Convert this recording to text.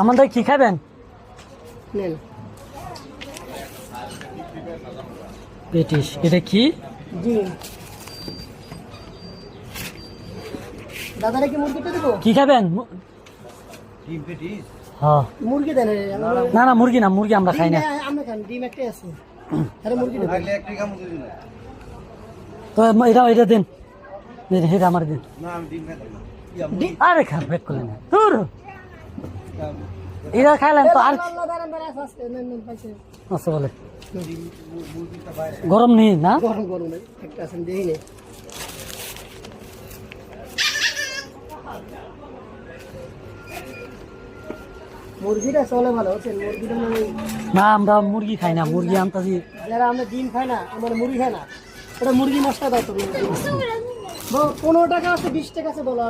আমাদের কি খাবেন? নেন পেটিস। এটা কি? ডিম। দাদারা কি মুরগিটা দেবো? কি খাবেন? হ্যাঁ। মুরগি দেন। না না, মুরগি না, মুরগি আমরা খাই না। আমরা খান, ডিম একটাই আছে। আরে মুরগি দেবো। তো এটা এটা দিন, এটা আমার দিন। আরে খান ব্যাক করলেন না তোর, এটা খাইলেন তো আর আচ্ছা বলে গরম নেই না? গরম গরম একটা আছেন দেখি নেই। মুরগিটা চলে ভালো হচ্ছে, মুরগিটা না আমরা মুরগি খাই না, মুরগি আনতাছি। যারা আমরা ডিম খাই না, আমরা মুরগি খাই না, ওটা মুরগি মশলা দাও তো। 15 টাকা আছে, 20 টাকা আছে বলো।